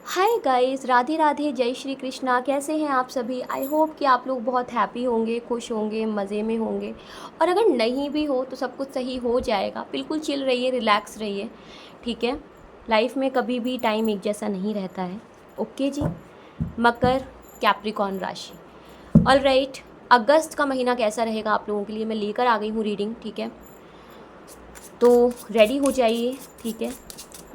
Hi guys, Radhe Radhe, जय श्री कृष्णा। कैसे हैं आप सभी? आई होप कि आप लोग बहुत हैप्पी होंगे, खुश होंगे, मज़े में होंगे। और अगर नहीं भी हो तो सब कुछ सही हो जाएगा। बिल्कुल चिल रहिए, रिलैक्स रहिए, ठीक है। लाइफ में कभी भी टाइम एक जैसा नहीं रहता है। ओके जी। मकर, कैप्रिकॉर्न राशि। All right. अगस्त का महीना कैसा रहेगा आप लोगों के लिए मैं लेकर आ गई हूँ रीडिंग, ठीक है। तो रेडी हो जाइए, ठीक है।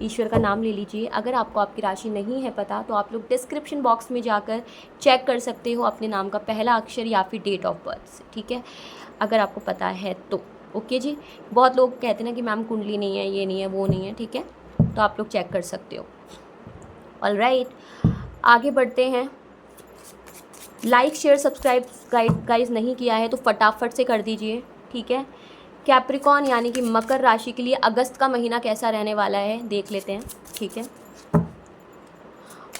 ईश्वर का नाम ले लीजिए। अगर आपको आपकी राशि नहीं है पता तो आप लोग डिस्क्रिप्शन बॉक्स में जाकर चेक कर सकते हो अपने नाम का पहला अक्षर या फिर डेट ऑफ बर्थ से, ठीक है, अगर आपको पता है तो। ओके जी। बहुत लोग कहते हैं ना कि मैम कुंडली नहीं है, ये नहीं है, वो नहीं है, ठीक है, तो आप लोग चेक कर सकते हो। ऑल राइट, आगे बढ़ते हैं। लाइक शेयर सब्सक्राइब गाइज नहीं किया है तो फटाफट से कर दीजिए, ठीक है। कैप्रिकॉर्न यानी कि मकर राशि के लिए अगस्त का महीना कैसा रहने वाला है देख लेते हैं, ठीक है।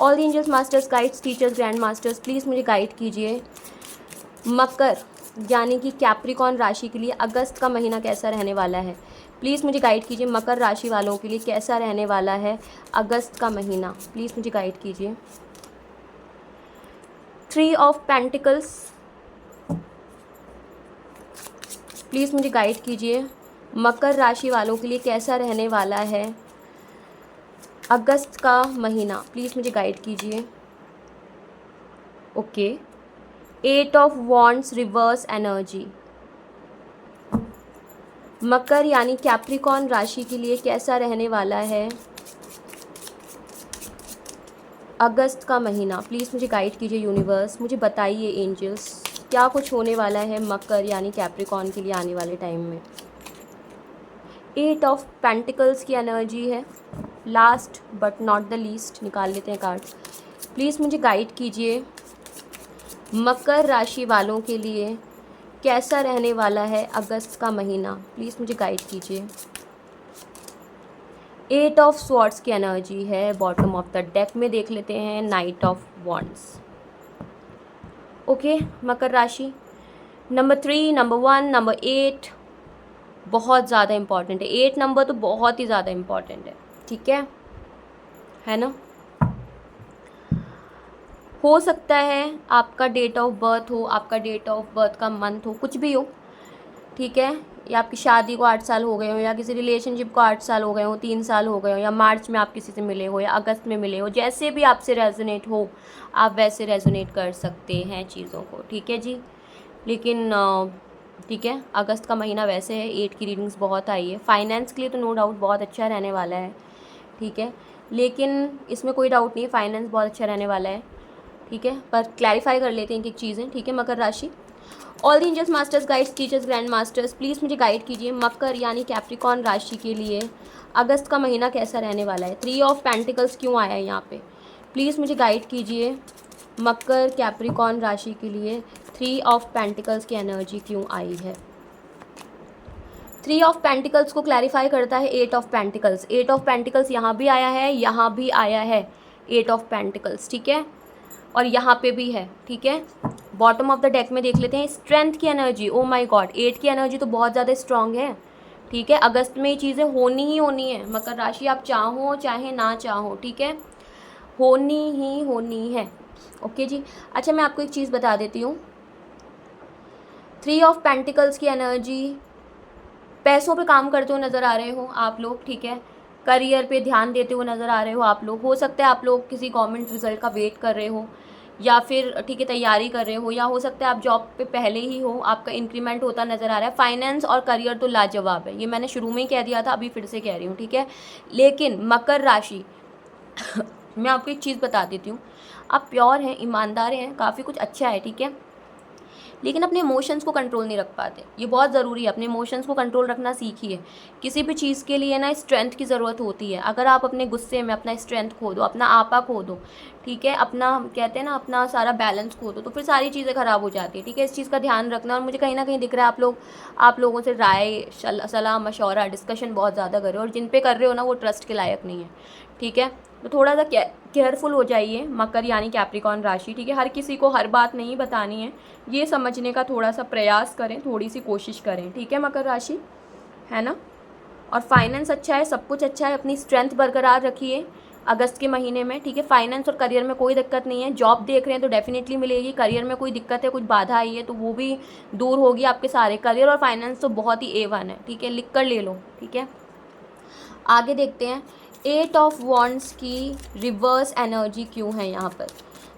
All the angels, masters, guides, teachers, grand masters, please मुझे गाइड कीजिए। मकर यानी कि कैप्रिकॉर्न राशि के लिए अगस्त का महीना कैसा रहने वाला है। प्लीज़ मुझे गाइड कीजिए। मकर राशि वालों के लिए कैसा रहने वाला है अगस्त का महीना, प्लीज़ मुझे गाइड कीजिए। 3 ऑफ पेंटिकल्स, प्लीज़ मुझे गाइड कीजिए। मकर राशि वालों के लिए कैसा रहने वाला है अगस्त का महीना, प्लीज़ मुझे गाइड कीजिए। Okay. 8 of wands, reverse energy. मकर यानी कैप्रिकॉर्न राशि के लिए कैसा रहने वाला है अगस्त का महीना, प्लीज़ मुझे गाइड कीजिए यूनिवर्स। मुझे बताइए एंजल्स, क्या कुछ होने वाला है मकर यानी कैप्रिकॉर्न के लिए आने वाले टाइम में। 8 ऑफ पेंटिकल्स की एनर्जी है। Last but not the least निकाल लेते हैं कार्ड। प्लीज़ मुझे गाइड कीजिए मकर राशि वालों के लिए कैसा रहने वाला है अगस्त का महीना, प्लीज़ मुझे गाइड कीजिए। 8 ऑफ स्वॉर्ड्स की एनर्जी है बॉटम ऑफ द डेक में। देख लेते हैं नाइट ऑफ वॉन्ड्स। ओके, मकर राशि नंबर 3, नंबर 1, नंबर 8 बहुत ज़्यादा इम्पॉर्टेंट है। 8 नंबर तो बहुत ही ज़्यादा इम्पॉर्टेंट है, ठीक है ना। हो सकता है आपका डेट ऑफ बर्थ हो, आपका डेट ऑफ बर्थ का मंथ हो, कुछ भी हो, ठीक है। या आपकी शादी को 8 साल हो गए हो, या किसी रिलेशनशिप को 8 साल हो गए हो, 3 साल हो गए हो, या मार्च में आप किसी से मिले हो, या अगस्त में मिले हो, जैसे भी आपसे रेजोनेट हो आप वैसे रेजोनेट कर सकते हैं चीज़ों को, ठीक है जी। लेकिन ठीक है, अगस्त का महीना वैसे है, 8 की रीडिंग्स बहुत आई है। फाइनेंस के लिए तो नो डाउट बहुत अच्छा रहने वाला है, ठीक है, लेकिन इसमें कोई डाउट नहीं है, फाइनेंस बहुत अच्छा रहने वाला है, ठीक है। पर क्लैरिफाई कर लेते हैं एक एक चीज़ें, ठीक है। मकर राशि, all the angels, masters, guides, teachers, grand masters, please मुझे गाइड कीजिए मकर यानी कैप्रिकॉर्न राशि के लिए अगस्त का महीना कैसा रहने वाला है। 3 ऑफ पेंटिकल्स क्यों आया है यहाँ पे, प्लीज़ मुझे गाइड कीजिए। मकर कैप्रिकॉर्न राशि के लिए 3 ऑफ पेंटिकल्स की एनर्जी क्यों आई है। 3 ऑफ पेंटिकल्स को क्लैरिफाई करता है 8 ऑफ पेंटिकल्स। 8 ऑफ पेंटिकल्स यहाँ भी आया है, यहाँ भी आया है 8 ऑफ पेंटिकल्स, ठीक है, और यहाँ पे भी है, ठीक है। बॉटम ऑफ द डेक में देख लेते हैं स्ट्रेंथ की एनर्जी। ओ माय गॉड, 8 की एनर्जी तो बहुत ज़्यादा स्ट्रांग है, ठीक है। अगस्त में ये चीज़ें होनी ही होनी है मकर राशि, आप चाहो चाहे ना चाहो, ठीक है, होनी ही होनी है। ओके जी। अच्छा, मैं आपको एक चीज़ बता देती हूँ। 3 ऑफ पेंटिकल्स की एनर्जी, पैसों पे काम करते हुए नज़र आ रहे हो आप लोग, ठीक है, करियर पे ध्यान देते हुए नज़र आ रहे हो आप लोग। हो सकता है आप लोग किसी गवर्नमेंट रिजल्ट का वेट कर रहे हो, या फिर ठीक है तैयारी कर रहे हो, या हो सकता है आप जॉब पे पहले ही हो, आपका इंक्रीमेंट होता नज़र आ रहा है। फाइनेंस और करियर तो लाजवाब है, ये मैंने शुरू में ही कह दिया था, अभी फिर से कह रही हूँ, ठीक है। लेकिन मकर राशि मैं आपको एक चीज़ बता देती हूँ, आप प्योर हैं, ईमानदार हैं, काफ़ी कुछ अच्छा है, ठीक है, लेकिन अपने इमोशंस को कंट्रोल नहीं रख पाते। ये बहुत ज़रूरी है, अपने इमोशंस को कंट्रोल रखना सीखिए। किसी भी चीज़ के लिए ना स्ट्रेंथ की ज़रूरत होती है। अगर आप अपने गुस्से में अपना स्ट्रेंथ खो दो, अपना आपा खो दो, ठीक है, अपना कहते हैं ना अपना सारा बैलेंस खो दो, तो फिर सारी चीज़ें ख़राब हो जाती है, ठीक है। इस चीज़ का ध्यान रखना। और मुझे कहीं ना कहीं दिख रहा है आप लोगों से राय सलाह मशवरा डिस्कशन बहुत ज़्यादा कर रहे हो, और जिन पे कर रहे हो ना वो ट्रस्ट के लायक नहीं है, ठीक है। तो थोड़ा सा केयरफुल हो जाइए मकर यानी कैप्रिकॉर्न राशि, ठीक है। हर किसी को हर बात नहीं बतानी है, ये समझने का थोड़ा सा प्रयास करें, थोड़ी सी कोशिश करें, ठीक है मकर राशि, है ना। और फाइनेंस अच्छा है, सब कुछ अच्छा है, अपनी स्ट्रेंथ बरकरार रखिए, अगस्त के महीने में, ठीक है। फाइनेंस और करियर में कोई दिक्कत नहीं है। जॉब देख रहे हैं तो डेफिनेटली मिलेगी। करियर में कोई दिक्कत है, कुछ बाधा आई है तो वो भी दूर होगी आपके सारे। करियर और फाइनेंस तो बहुत ही A1 है, ठीक है, लिख कर ले लो, ठीक है। आगे देखते हैं 8 ऑफ वॉन्ड्स की रिवर्स एनर्जी क्यों है यहाँ पर,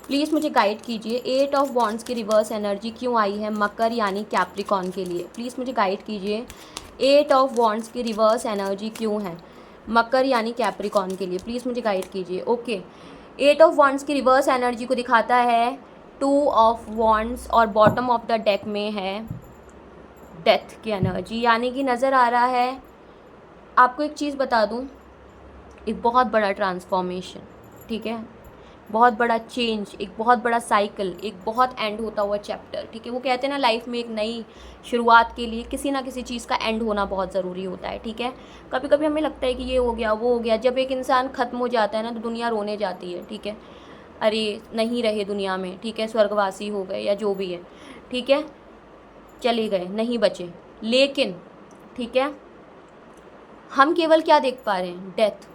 प्लीज़ मुझे गाइड कीजिए। 8 ऑफ वॉन्ड्स की रिवर्स एनर्जी क्यों आई है मकर यानी कैप्रिकॉन के लिए, प्लीज़ मुझे गाइड कीजिए। 8 ऑफ वॉन्ड्स की रिवर्स एनर्जी क्यों है मकर यानी कैप्रिकॉन के लिए, प्लीज़ मुझे गाइड कीजिए। ओके, 8 ऑफ वॉन्ड्स की रिवर्स एनर्जी को दिखाता है 2 ऑफ वॉन्ड्स और बॉटम ऑफ द डेक में है डेथ की एनर्जी, यानी कि नज़र आ रहा है। आपको एक चीज़ बता दूं, एक बहुत बड़ा ट्रांसफॉर्मेशन, ठीक है, बहुत बड़ा चेंज, एक बहुत बड़ा साइकिल, एक बहुत एंड होता हुआ चैप्टर, ठीक है। वो कहते हैं ना लाइफ में एक नई शुरुआत के लिए किसी ना किसी चीज़ का एंड होना बहुत ज़रूरी होता है, ठीक है। कभी कभी हमें लगता है कि ये हो गया वो हो गया, जब एक इंसान ख़त्म हो जाता है ना तो दुनिया रोने जाती है, ठीक है। अरे नहीं रहे दुनिया में, ठीक है, स्वर्गवासी हो गए या जो भी है, ठीक है, चले गए, नहीं बचे। लेकिन ठीक है, हम केवल क्या देख पा रहे हैं, डेथ,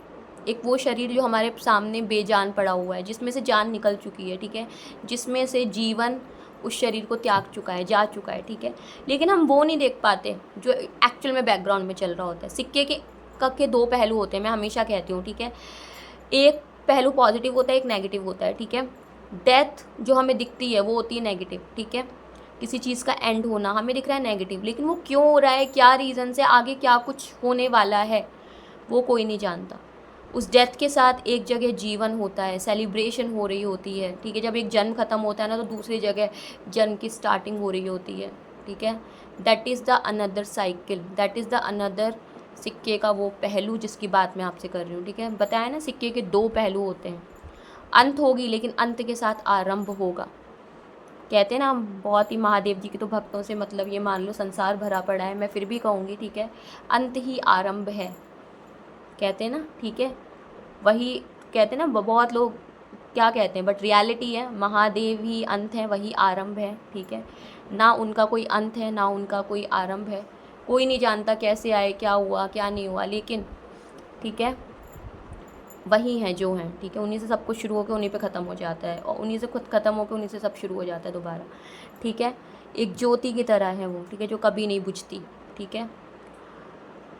एक वो शरीर जो हमारे सामने बेजान पड़ा हुआ है, जिसमें से जान निकल चुकी है, ठीक है, जिसमें से जीवन उस शरीर को त्याग चुका है, जा चुका है, ठीक है। लेकिन हम वो नहीं देख पाते जो एक्चुअल में बैकग्राउंड में चल रहा होता है। सिक्के के दो पहलू होते हैं, मैं हमेशा कहती हूँ, ठीक है। एक पहलू पॉजिटिव होता है, एक नेगेटिव होता है, ठीक है। डेथ जो हमें दिखती है वो होती है नेगेटिव, ठीक है। किसी चीज़ का एंड होना हमें दिख रहा है नेगेटिव, लेकिन वो क्यों हो रहा है, क्या रीज़न से, आगे क्या कुछ होने वाला है, वो कोई नहीं जानता। उस डेथ के साथ एक जगह जीवन होता है, सेलिब्रेशन हो रही होती है, ठीक है। जब एक जन्म ख़त्म होता है ना तो दूसरी जगह जन्म की स्टार्टिंग हो रही होती है, ठीक है। That is the another cycle, that is the another सिक्के का वो पहलू जिसकी बात मैं आपसे कर रही हूँ, ठीक है। बताया ना सिक्के के दो पहलू होते हैं, अंत होगी लेकिन अंत के साथ आरंभ होगा। कहते हैं ना, बहुत ही महादेव जी के तो भक्तों से मतलब ये मान लो संसार भरा पड़ा है, मैं फिर भी कहूँगी, ठीक है, अंत ही आरंभ है, कहते हैं ना, ठीक है। वही कहते हैं ना, बहुत लोग क्या कहते हैं, बट रियलिटी है महादेव ही अंत है, वही आरंभ है, ठीक है। ना उनका कोई अंत है ना उनका कोई आरंभ है। कोई नहीं जानता कैसे आए, क्या हुआ क्या नहीं हुआ, लेकिन ठीक है वही हैं जो हैं, ठीक है। उन्हीं से सब कुछ शुरू होकर उन्हीं पे ख़त्म हो जाता है, और उन्हीं से खुद ख़त्म होकर उन्हीं से सब शुरू हो जाता है दोबारा, ठीक है। एक ज्योति की तरह है वो, ठीक है, जो कभी नहीं बुझती, ठीक है।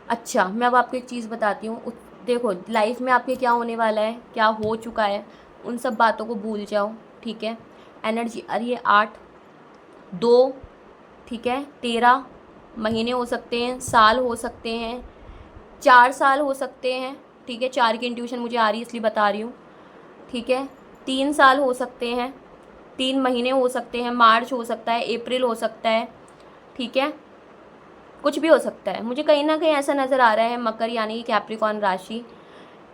अच्छा, मैं अब आपको एक चीज़ बताती हूँ। देखो लाइफ में आपके क्या होने वाला है, क्या हो चुका है, उन सब बातों को भूल जाओ, ठीक है। एनर्जी, अरे ये 8, 2, ठीक है, 13 महीने हो सकते हैं, साल हो सकते हैं, 4 साल हो सकते हैं, ठीक है। 4 की इंट्यूशन मुझे आ रही है इसलिए बता रही हूँ, ठीक है। 3 साल हो सकते हैं, 3 महीने हो सकते हैं, मार्च हो सकता है, अप्रैल हो सकता है, ठीक है, कुछ भी हो सकता है। मुझे कहीं ना कहीं ऐसा नज़र आ रहा है मकर यानी कि कैप्रिकॉर्न राशि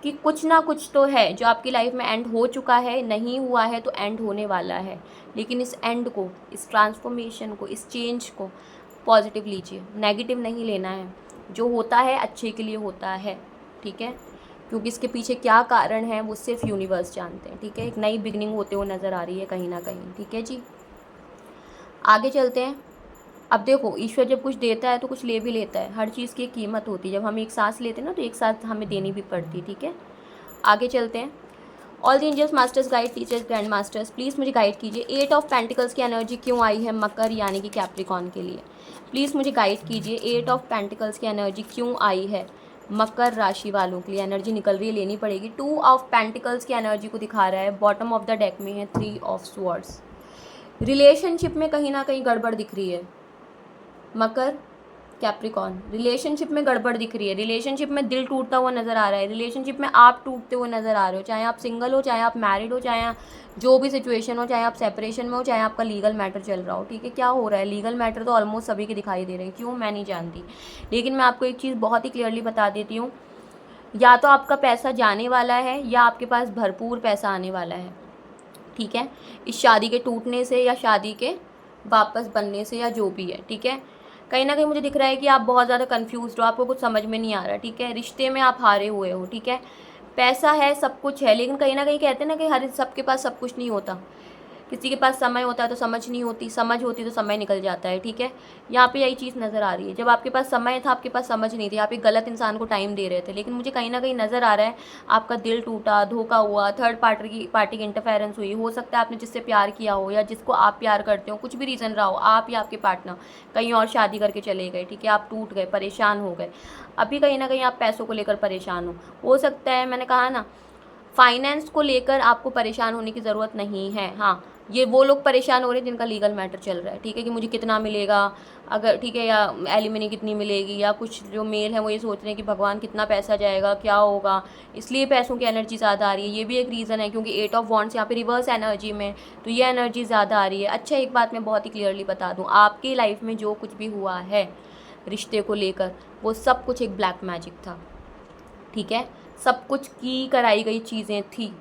कि कुछ ना कुछ तो है जो आपकी लाइफ में एंड हो चुका है, नहीं हुआ है तो एंड होने वाला है। लेकिन इस एंड को, इस ट्रांसफॉर्मेशन को, इस चेंज को पॉजिटिव लीजिए, नेगेटिव नहीं लेना है। जो होता है अच्छे के लिए होता है, ठीक है, क्योंकि इसके पीछे क्या कारण है वो सिर्फ यूनिवर्स जानते हैं, ठीक है। एक नई बिगनिंग होते हुए नज़र आ रही है कहीं ना कहीं, ठीक है जी। आगे चलते हैं। अब देखो, ईश्वर जब कुछ देता है तो कुछ ले भी लेता है, हर चीज़ की एक कीमत होती है। जब हम एक सांस लेते हैं ना तो एक सांस हमें देनी भी पड़ती है, ठीक है। आगे चलते हैं। All the angels, masters, guide, teachers, grand masters, please मुझे गाइड कीजिए 8 ऑफ पेंटिकल्स की एनर्जी क्यों आई है मकर यानी कि कैप्रिकॉर्न के लिए। प्लीज़ मुझे गाइड कीजिए 8 ऑफ पेंटिकल्स की एनर्जी क्यों आई है मकर राशि वालों के लिए। एनर्जी निकल रही है, लेनी पड़ेगी। 2 ऑफ पेंटिकल्स की एनर्जी को दिखा रहा है, बॉटम ऑफ द डेक में है 3 ऑफ स्वॉर्ड्स। रिलेशनशिप में कहीं ना कहीं गड़बड़ दिख रही है मकर कैप्रिकॉर्न, रिलेशनशिप में गड़बड़ दिख रही है, रिलेशनशिप में दिल टूटता हुआ नज़र आ रहा है, रिलेशनशिप में आप टूटते हुए नज़र आ रहे हो, चाहे आप सिंगल हो, चाहे आप मैरिड हो, चाहे जो भी सिचुएशन हो, चाहे आप सेपरेशन में हो, चाहे आपका लीगल मैटर चल रहा हो, ठीक है। क्या हो रहा है, लीगल मैटर तो ऑलमोस्ट सभी के दिखाई दे रहे हैं, क्यों मैं नहीं जानती, लेकिन मैं आपको एक चीज़ बहुत ही क्लियरली बता देती हूँ, या तो आपका पैसा जाने वाला है या आपके पास भरपूर पैसा आने वाला है, ठीक है, इस शादी के टूटने से या शादी के वापस बनने से या जो भी है, ठीक है। कहीं ना कहीं मुझे दिख रहा है कि आप बहुत ज़्यादा कंफ्यूज्ड हो, आपको कुछ समझ में नहीं आ रहा, ठीक है। रिश्ते में आप हारे हुए हो, ठीक है। पैसा है, सब कुछ है, लेकिन कहीं ना कहीं कहते हैं ना कि हर सबके पास सब कुछ नहीं होता। किसी के पास समय होता है तो समझ नहीं होती, समझ होती तो समय निकल जाता है, ठीक है। यहाँ पे यही चीज़ नज़र आ रही है, जब आपके पास समय था आपके पास समझ नहीं थी, आप एक गलत इंसान को टाइम दे रहे थे, लेकिन मुझे कहीं ना कहीं नज़र आ रहा है आपका दिल टूटा, धोखा हुआ, थर्ड पार्टी की इंटरफेरेंस हुई। हो सकता है आपने जिससे प्यार किया हो या जिसको आप प्यार करते हो, कुछ भी रीज़न रहा हो, आप या आपके पार्टनर कहीं और शादी करके चले गए, ठीक है, आप टूट गए, परेशान हो गए। अभी कहीं ना कहीं आप पैसों को लेकर परेशान हो सकता है, मैंने कहा ना, फाइनेंस को लेकर आपको परेशान होने की ज़रूरत नहीं है। हाँ, ये वो लोग परेशान हो रहे हैं जिनका लीगल मैटर चल रहा है, ठीक है, कि मुझे कितना मिलेगा, अगर ठीक है, या एलिमनी कितनी मिलेगी, या कुछ जो मेल है वो ये सोच रहे हैं कि भगवान कितना पैसा जाएगा, क्या होगा, इसलिए पैसों की एनर्जी ज़्यादा आ रही है। ये भी एक रीज़न है, क्योंकि 8 ऑफ वॉन्ड्स यहाँ पे रिवर्स एनर्जी में, तो ये एनर्जी ज़्यादा आ रही है। अच्छा, एक बात मैं बहुत ही क्लियरली बता दूँ, आपकी लाइफ में जो कुछ भी हुआ है रिश्ते को लेकर, वो सब कुछ एक ब्लैक मैजिक था, ठीक है, सब कुछ की कराई गई चीज़ें थी,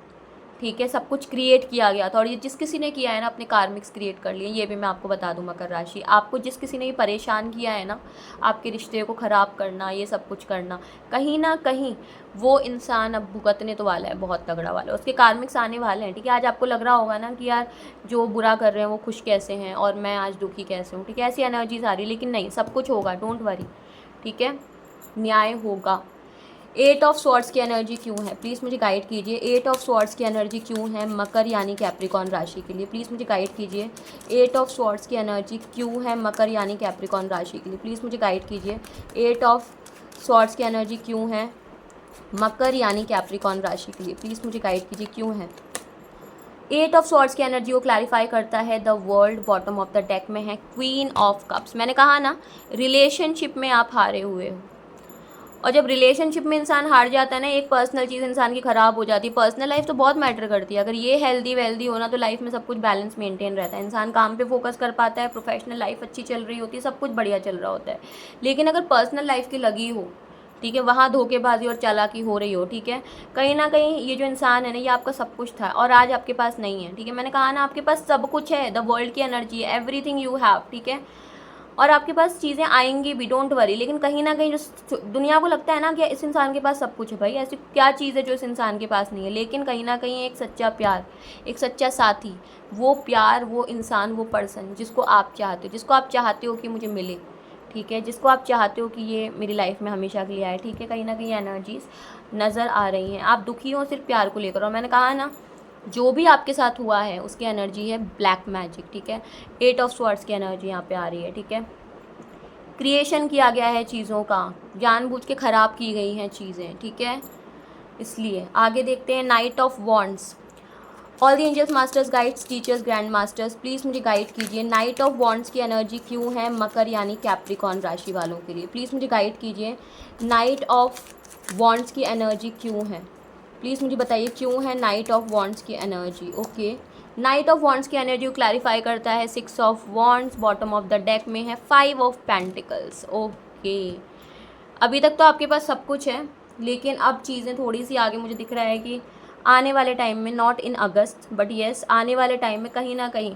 ठीक है, सब कुछ क्रिएट किया गया था। और ये जिस किसी ने किया है ना, अपने कार्मिक्स क्रिएट कर लिए, ये भी मैं आपको बता दूं मकर राशि, आपको जिस किसी ने भी परेशान किया है ना, आपके रिश्ते को ख़राब करना, ये सब कुछ करना, कहीं ना कहीं वो इंसान अब भुगतने तो वाला है, बहुत तगड़ा वाला है, उसके कार्मिक्स आने वाले हैं, ठीक है। आज आपको लग रहा होगा ना कि यार जो बुरा कर रहे हैं वो खुश कैसे हैं और मैं आज दुखी कैसे हूँ, ठीक है, ऐसी एनर्जीज आ रही है, लेकिन नहीं, सब कुछ होगा, डोंट वरी, ठीक है, न्याय होगा। 8 ऑफ स्वॉर्ड्स की एनर्जी क्यों है, प्लीज़ मुझे गाइड कीजिए। 8 ऑफ स्वॉर्ड्स की एनर्जी क्यों है मकर यानी कैप्रिकॉन राशि के लिए, प्लीज़ मुझे गाइड कीजिए। 8 ऑफ स्वॉर्ड्स की एनर्जी क्यों है मकर यानी कैप्रिकॉन राशि के लिए, प्लीज़ मुझे गाइड कीजिए। 8 ऑफ स्वॉर्ड्स की एनर्जी क्यों है मकर यानी कैप्रिकॉन राशि के लिए, प्लीज़ मुझे गाइड कीजिए क्यों है। 8 ऑफ स्वॉर्ड्स की एनर्जी को क्लैरिफाई करता है the world, bottom of the deck में है क्वीन ऑफ कप्स। मैंने कहा ना, रिलेशनशिप में आप हारे हुए हो, और जब रिलेशनशिप में इंसान हार जाता है ना, एक पर्सनल चीज़ इंसान की ख़राब हो जाती है। पर्सनल लाइफ तो बहुत मैटर करती है, अगर ये हेल्दी वेल्दी हो ना, तो लाइफ में सब कुछ बैलेंस मेंटेन रहता है, इंसान काम पे फोकस कर पाता है, प्रोफेशनल लाइफ अच्छी चल रही होती है, सब कुछ बढ़िया चल रहा होता है। लेकिन अगर पर्सनल लाइफ की लगी हो, ठीक है, वहाँ धोखेबाजी और चालाकी हो रही हो, ठीक है, कहीं ना कहीं ये जो इंसान है ना, ये आपका सब कुछ था और आज आपके पास नहीं है, ठीक है। मैंने कहा ना, आपके पास सब कुछ है, द वर्ल्ड की एनर्जी है, एवरीथिंग यू हैव, ठीक है, और आपके पास चीज़ें आएंगी भी, डोंट वरी। लेकिन कहीं ना कहीं जो दुनिया को लगता है ना कि इस इंसान के पास सब कुछ है, भाई ऐसी क्या चीज़ है जो इस इंसान के पास नहीं है, लेकिन कहीं ना कहीं एक सच्चा प्यार, एक सच्चा साथी, वो प्यार, वो इंसान, वो पर्सन जिसको आप चाहते हो, जिसको आप चाहते हो कि मुझे मिले, ठीक है, जिसको आप चाहते हो कि ये मेरी लाइफ में हमेशा के लिए आए, ठीक है, कहीं ना कहीं एनर्जीज नज़र आ रही हैं। आप दुखी हो सिर्फ प्यार को लेकर, और मैंने कहा ना, जो भी आपके साथ हुआ है उसकी एनर्जी है ब्लैक मैजिक, ठीक है। 8 ऑफ स्वॉर्ड्स की एनर्जी यहाँ पे आ रही है, ठीक है। क्रिएशन किया गया है चीज़ों का, जानबूझ के ख़राब की गई हैं चीज़ें, ठीक है, इसलिए आगे देखते हैं। Knight of wands, all the angels, masters, guides, teachers, grand masters, please मुझे गाइड कीजिए। नाइट ऑफ वॉन्ड्स की एनर्जी क्यों है मकर यानी कैप्रिकॉन राशि वालों के लिए, प्लीज़ मुझे गाइड कीजिए। नाइट ऑफ वॉन्ड्स की एनर्जी क्यों है, प्लीज़ मुझे बताइए क्यों है नाइट ऑफ वॉन्ड्स की energy. Okay, night of wands की एनर्जी को क्लैरिफाई करता है 6 of wands, bottom of the deck में है 5 ऑफ पेंटिकल्स। ओके, अभी तक तो आपके पास सब कुछ है, लेकिन अब चीज़ें थोड़ी सी आगे मुझे दिख रहा है कि आने वाले टाइम में, not in August but yes, आने वाले टाइम में कहीं ना कहीं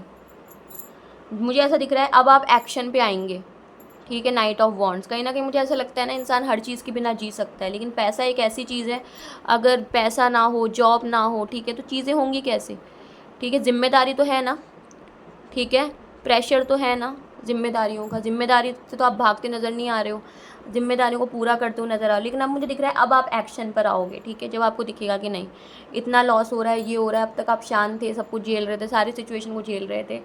मुझे ऐसा दिख रहा है अब आप एक्शन पे आएंगे, ठीक है। नाइट ऑफ वॉन्ड्स, कहीं ना कहीं मुझे ऐसा लगता है ना, इंसान हर चीज़ के बिना जी सकता है, लेकिन पैसा एक ऐसी चीज़ है, अगर पैसा ना हो, जॉब ना हो, ठीक है, तो चीज़ें होंगी कैसे, ठीक है। जिम्मेदारी तो है ना, ठीक है, प्रेशर तो है ना जिम्मेदारियों का, जिम्मेदारी से तो आप भागते नज़र नहीं आ रहे हो, जिम्मेदारियों को पूरा करते हुए नज़र आओ। लेकिन अब मुझे दिख रहा है अब आप एक्शन पर आओगे, ठीक है, जब आपको दिखेगा कि नहीं इतना लॉस हो रहा है, ये हो रहा है, अब तक आप शांत थे, सब कुछ झेल रहे थे, सारी सिचुएशन को झेल रहे थे,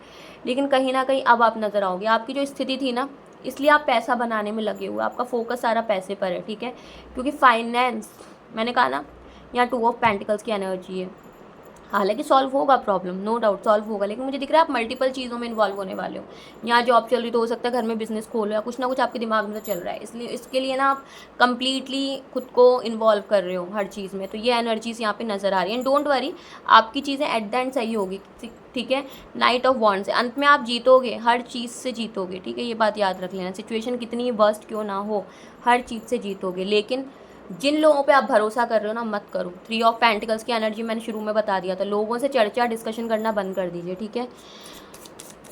लेकिन कहीं ना कहीं अब आप नज़र आओगे। आपकी जो स्थिति थी ना, इसलिए आप पैसा बनाने में लगे हुए, आपका फोकस सारा पैसे पर है, ठीक है, क्योंकि फाइनेंस, मैंने कहा ना, यहाँ 2 ऑफ पेंटिकल्स की एनर्जी है। हालांकि सॉल्व होगा प्रॉब्लम, नो डाउट सॉल्व होगा, लेकिन मुझे दिख रहा है आप मल्टीपल चीज़ों में इन्वॉल्व होने वाले हो। यहाँ जॉब चल रही तो हो सकता है घर में बिजनेस खोलो, या कुछ ना कुछ आपके दिमाग में तो चल रहा है, इसलिए इसके लिए ना आप कंप्लीटली खुद को इन्वॉल्व कर रहे हो हर चीज़ में, तो ये एनर्जीज यहाँ पे नज़र आ रही हैं। डोंट वरी, आपकी चीज़ें एट द एंड सही होगी, ठीक है। नाइट ऑफ वॉन्ड्स से अंत में आप जीतोगे, हर चीज़ से जीतोगे, ठीक है, ये बात याद रख लेना। सिचुएशन कितनी वर्स्ट क्यों ना हो, हर चीज़ से जीतोगे, लेकिन जिन लोगों पे आप भरोसा कर रहे हो ना, मत करो। 3 ऑफ पेंटिकल्स की एनर्जी मैंने शुरू में बता दिया था, लोगों से चर्चा डिस्कशन करना बंद कर दीजिए, ठीक है।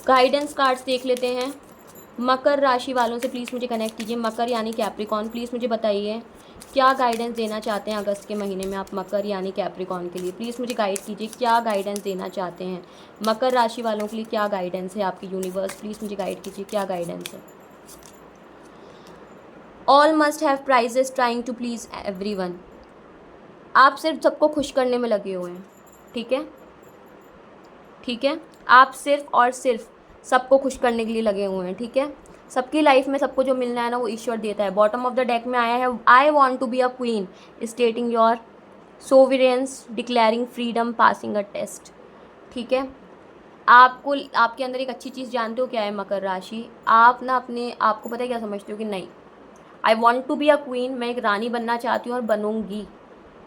गाइडेंस कार्ड्स देख लेते हैं। मकर राशि वालों से प्लीज़ मुझे कनेक्ट कीजिए, मकर यानी कैप्रिकॉन, प्लीज़ मुझे बताइए क्या गाइडेंस देना चाहते हैं अगस्त के महीने में आप मकर यानी कैप्रिकॉर्न के लिए? प्लीज़ मुझे गाइड कीजिए, क्या गाइडेंस देना चाहते हैं मकर राशि वालों के लिए? क्या गाइडेंस है आपकी यूनिवर्स? प्लीज़ मुझे गाइड कीजिए, क्या गाइडेंस है? All must have prizes trying to please everyone. आप सिर्फ सबको खुश करने में लगे हुए हैं, ठीक है, ठीक है, आप सिर्फ और सिर्फ सबको खुश करने के लिए लगे हुए हैं, ठीक है। सबकी लाइफ में सबको जो मिलना है ना वो ईश्वर देता है। बॉटम ऑफ द डेक में आया है I want to be a queen stating your sovereigns declaring freedom passing a test, ठीक है। आपको आपके अंदर एक अच्छी चीज़ जानते हो क्या है मकर राशि? आप ना अपने आप को पता है क्या समझते हो कि नहीं, I want to be a queen, मैं एक रानी बनना चाहती हूँ और बनूंगी।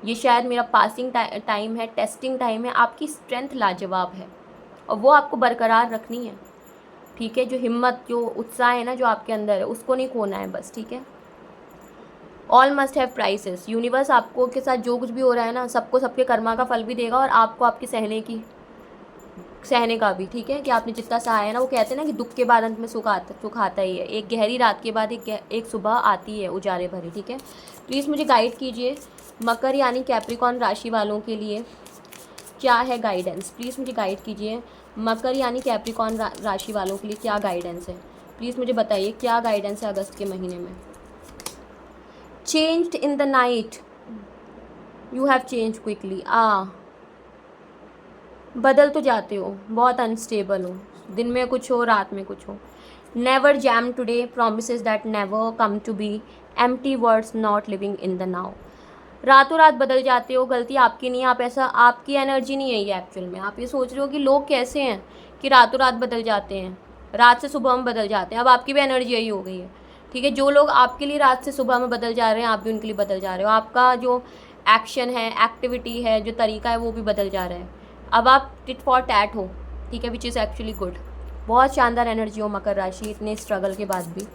ये शायद मेरा पासिंग टाइम है, टेस्टिंग टाइम है। आपकी स्ट्रेंथ लाजवाब है और वो आपको बरकरार रखनी है, ठीक है। जो हिम्मत, जो उत्साह है ना जो आपके अंदर है, उसको नहीं खोना है बस, ठीक है। All must have prices. Universe आपको के साथ जो कुछ भी हो रहा है ना, सबको सबके कर्मा का फल भी देगा और आपको आपके सहने का भी, ठीक है, कि आपने जितना सहा है ना। वो कहते हैं ना कि दुख के बाद अंत में सुख आता ही है। एक गहरी रात के बाद एक सुबह आती है उजाले भरी, ठीक है। प्लीज़ मुझे गाइड कीजिए मकर यानी कैप्रिकॉर्न राशि वालों के लिए क्या है गाइडेंस? प्लीज़ मुझे गाइड कीजिए मकर यानी कैप्रिकॉर्न राशि वालों के लिए क्या गाइडेंस है? प्लीज़ मुझे बताइए क्या गाइडेंस है अगस्त के महीने में। Changed in the night, you have change quickly. बदल तो जाते हो, बहुत अनस्टेबल हो, दिन में कुछ हो रात में कुछ हो। Never jam today promises that never come to be, empty words not living in the now. रातों रात बदल जाते हो, गलती आपकी नहीं है। आप ऐसा, आपकी एनर्जी नहीं है ये एक्चुअल में। आप ये सोच रहे हो कि लोग कैसे हैं कि रातों रात बदल जाते हैं, रात से सुबह में बदल जाते हैं। अब आपकी भी एनर्जी यही हो गई है, ठीक है। जो लोग आपके लिए रात से सुबह में बदल जा रहे हैं, आप भी उनके लिए बदल जा रहे हो। आपका जो एक्शन है, एक्टिविटी है, जो तरीका है, वो भी बदल जा रहा है। अब आप टिट फॉर टैट हो, ठीक है, विच इज़ एक्चुअली गुड। बहुत शानदार एनर्जी हो मकर राशि, इतने स्ट्रगल के बाद भी।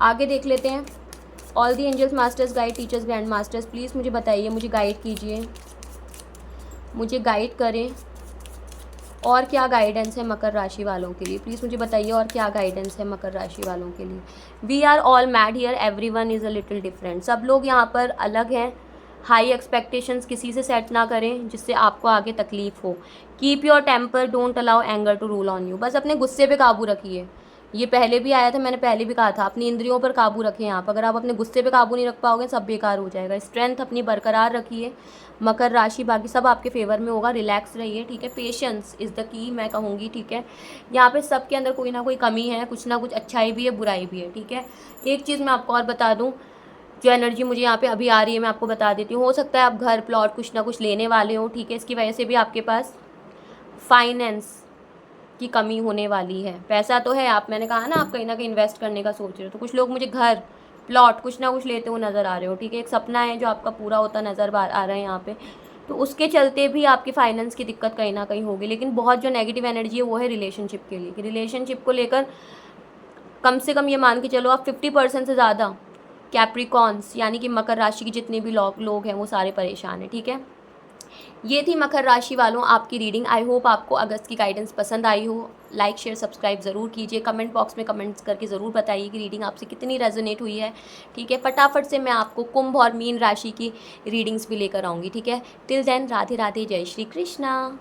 आगे देख लेते हैं। All the angels, masters, guide, teachers, grand masters, please मुझे बताइए, मुझे गाइड कीजिए, मुझे गाइड करें और क्या गाइडेंस है मकर राशि वालों के लिए? प्लीज़ मुझे बताइए और क्या गाइडेंस है मकर राशि वालों के लिए। We are all mad here, every one is a little different. सब लोग यहाँ पर अलग हैं। हाई एक्सपेक्टेशंस किसी से सेट ना करें जिससे आपको आगे तकलीफ हो। Keep your temper, don't allow anger to rule on you. बस अपने गुस्से पे काबू रखिए। ये पहले भी आया था, मैंने पहले भी कहा था, अपनी इंद्रियों पर काबू रखें। आप अगर आप अपने गुस्से पे काबू नहीं रख पाओगे, सब बेकार हो जाएगा। स्ट्रेंथ अपनी बरकरार रखिए मकर राशि, बाकी सब आपके फेवर में होगा। रिलैक्स रहिए, ठीक है। पेशेंस इज़ द की, मैं कहूँगी, ठीक है। यहाँ पे सबके अंदर कोई ना कोई कमी है, कुछ ना कुछ अच्छाई भी है, बुराई भी है, ठीक है। एक चीज़ मैं आपको और बता दूँ, जो एनर्जी मुझे यहाँ पे अभी आ रही है मैं आपको बता देती हूँ। हो सकता है आप घर, प्लॉट, कुछ ना कुछ लेने वाले हो, ठीक है। इसकी वजह से भी आपके पास फाइनेंस की कमी होने वाली है। पैसा तो है, आप, मैंने कहा ना, आप कहीं ना कहीं इन्वेस्ट करने का सोच रहे हो। तो कुछ लोग मुझे घर, प्लॉट, कुछ ना कुछ लेते हुए नज़र आ रहे हो, ठीक है। एक सपना है जो आपका पूरा होता नज़र आ रहा है यहाँ पे। तो उसके चलते भी आपकी फाइनेंस की दिक्कत कहीं ना कहीं होगी। लेकिन बहुत जो नेगेटिव एनर्जी है वो है रिलेशनशिप के लिए, कि रिलेशनशिप को लेकर कम से कम ये मान के चलो आप 50% से ज़्यादा कैप्रिकॉर्न्स यानी कि मकर राशि के जितने भी लोग हैं वो सारे परेशान हैं, ठीक है। ये थी मकर राशि वालों आपकी रीडिंग। आई होप आपको अगस्त की गाइडेंस पसंद आई हो। लाइक, शेयर, सब्सक्राइब ज़रूर कीजिए। कमेंट बॉक्स में कमेंट्स करके ज़रूर बताइए कि रीडिंग आपसे कितनी रेजोनेट हुई है, ठीक है। फटाफट से मैं आपको कुंभ और मीन राशि की रीडिंग्स भी लेकर आऊँगी, ठीक है। टिल देन, राधे राधे, जय श्री कृष्णा।